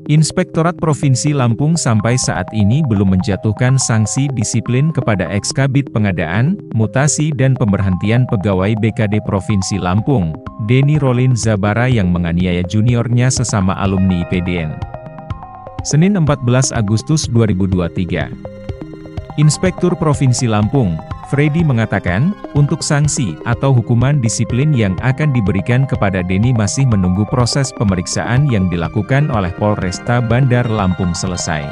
Inspektorat Provinsi Lampung sampai saat ini belum menjatuhkan sanksi disiplin kepada ex-Kabid Pengadaan, Mutasi dan Pemberhentian Pegawai BKD Provinsi Lampung, Denny Rolin Zabara yang menganiaya juniornya sesama alumni IPDN. Senin 14 Agustus 2023. Inspektur Provinsi Lampung, Freddy mengatakan, untuk sanksi atau hukuman disiplin yang akan diberikan kepada Denny masih menunggu proses pemeriksaan yang dilakukan oleh Polresta Bandar Lampung selesai.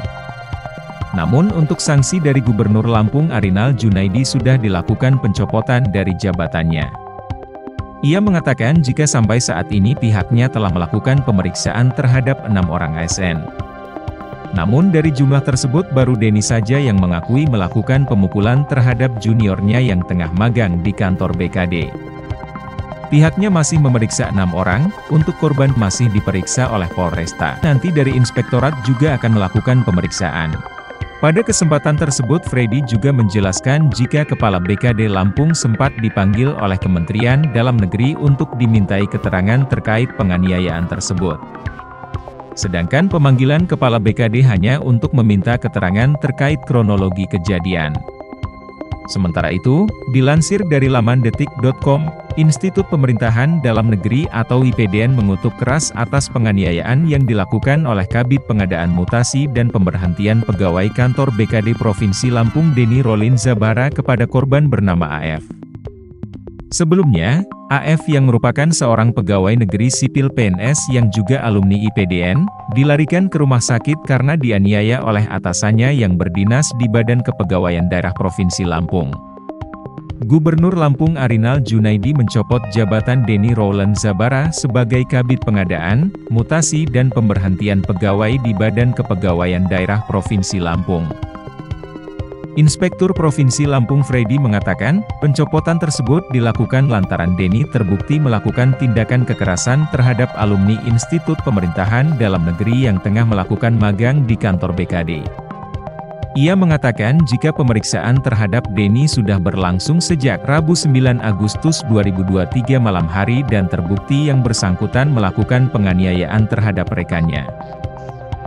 Namun untuk sanksi dari Gubernur Lampung Arinal Junaidi sudah dilakukan pencopotan dari jabatannya. Ia mengatakan jika sampai saat ini pihaknya telah melakukan pemeriksaan terhadap 6 orang ASN. Namun dari jumlah tersebut baru Denny saja yang mengakui melakukan pemukulan terhadap juniornya yang tengah magang di kantor BKD. Pihaknya masih memeriksa 6 orang, untuk korban masih diperiksa oleh Polresta. Nanti dari Inspektorat juga akan melakukan pemeriksaan. Pada kesempatan tersebut Freddy juga menjelaskan jika Kepala BKD Lampung sempat dipanggil oleh Kementerian Dalam Negeri untuk dimintai keterangan terkait penganiayaan tersebut. Sedangkan pemanggilan Kepala BKD hanya untuk meminta keterangan terkait kronologi kejadian. Sementara itu, dilansir dari laman detik.com, Institut Pemerintahan Dalam Negeri atau IPDN mengutuk keras atas penganiayaan yang dilakukan oleh Kabid Pengadaan Mutasi dan Pemberhentian Pegawai Kantor BKD Provinsi Lampung Denny Rolin Zabara kepada korban bernama AF. Sebelumnya, AF yang merupakan seorang pegawai negeri sipil PNS yang juga alumni IPDN, dilarikan ke rumah sakit karena dianiaya oleh atasannya yang berdinas di Badan Kepegawaian Daerah Provinsi Lampung. Gubernur Lampung Arinal Junaidi mencopot jabatan Denny Rolin Zabara sebagai Kabid Pengadaan, Mutasi dan Pemberhentian Pegawai di Badan Kepegawaian Daerah Provinsi Lampung. Inspektur Provinsi Lampung Freddy mengatakan, pencopotan tersebut dilakukan lantaran Denny terbukti melakukan tindakan kekerasan terhadap alumni Institut Pemerintahan Dalam Negeri yang tengah melakukan magang di kantor BKD. Ia mengatakan jika pemeriksaan terhadap Denny sudah berlangsung sejak Rabu 9 Agustus 2023 malam hari dan terbukti yang bersangkutan melakukan penganiayaan terhadap rekannya.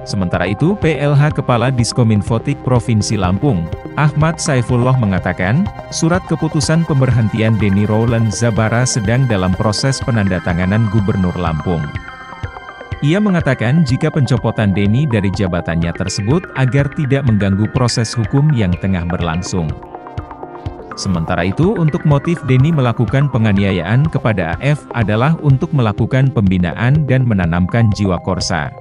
Sementara itu PLH Kepala Diskominfotik Provinsi Lampung, Ahmad Saifullah mengatakan, surat keputusan pemberhentian Denny Rolin Zabara sedang dalam proses penandatanganan Gubernur Lampung. Ia mengatakan jika pencopotan Denny dari jabatannya tersebut agar tidak mengganggu proses hukum yang tengah berlangsung. Sementara itu untuk motif Denny melakukan penganiayaan kepada AF adalah untuk melakukan pembinaan dan menanamkan jiwa korsa.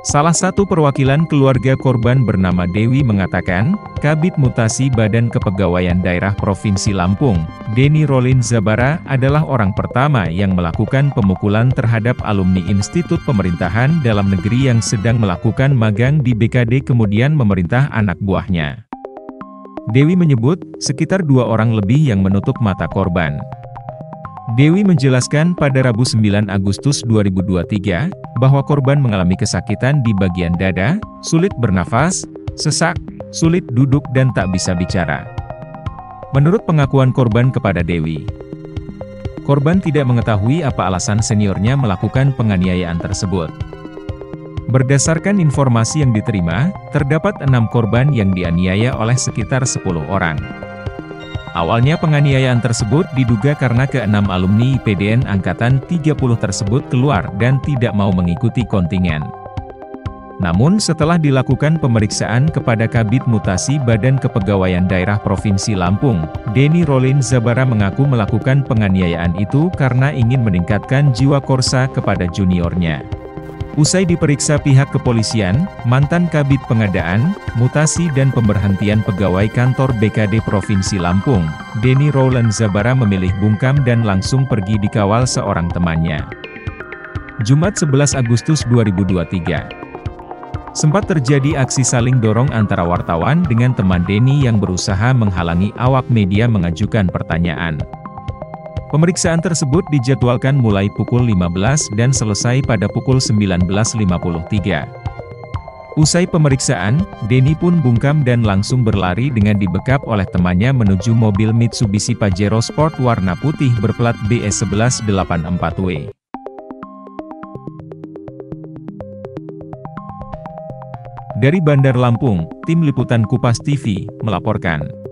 Salah satu perwakilan keluarga korban bernama Dewi mengatakan, Kabid Mutasi Badan Kepegawaian Daerah Provinsi Lampung, Denny Rolin Zabara adalah orang pertama yang melakukan pemukulan terhadap alumni Institut Pemerintahan Dalam Negeri yang sedang melakukan magang di BKD kemudian memerintah anak buahnya. Dewi menyebut, sekitar 2 orang lebih yang menutup mata korban. Dewi menjelaskan pada Rabu 9 Agustus 2023, bahwa korban mengalami kesakitan di bagian dada, sulit bernafas, sesak, sulit duduk dan tak bisa bicara. Menurut pengakuan korban kepada Dewi, korban tidak mengetahui apa alasan seniornya melakukan penganiayaan tersebut. Berdasarkan informasi yang diterima, terdapat 6 korban yang dianiaya oleh sekitar 10 orang. Awalnya penganiayaan tersebut diduga karena ke-6 alumni IPDN Angkatan 30 tersebut keluar dan tidak mau mengikuti kontingen. Namun setelah dilakukan pemeriksaan kepada Kabid Mutasi Badan Kepegawaian Daerah Provinsi Lampung, Denny Rolin Zabara mengaku melakukan penganiayaan itu karena ingin meningkatkan jiwa korsa kepada juniornya. Usai diperiksa pihak kepolisian, mantan Kabid Pengadaan, Mutasi dan Pemberhentian Pegawai Kantor BKD Provinsi Lampung, Denny Rolin Zabara memilih bungkam dan langsung pergi dikawal seorang temannya. Jumat 11 Agustus 2023. Sempat terjadi aksi saling dorong antara wartawan dengan teman Denny yang berusaha menghalangi awak media mengajukan pertanyaan. Pemeriksaan tersebut dijadwalkan mulai pukul 15 dan selesai pada pukul 19.53. Usai pemeriksaan, Denny pun bungkam dan langsung berlari dengan dibekap oleh temannya menuju mobil Mitsubishi Pajero Sport warna putih berplat BS1184W. Dari Bandar Lampung, Tim Liputan Kupas TV melaporkan.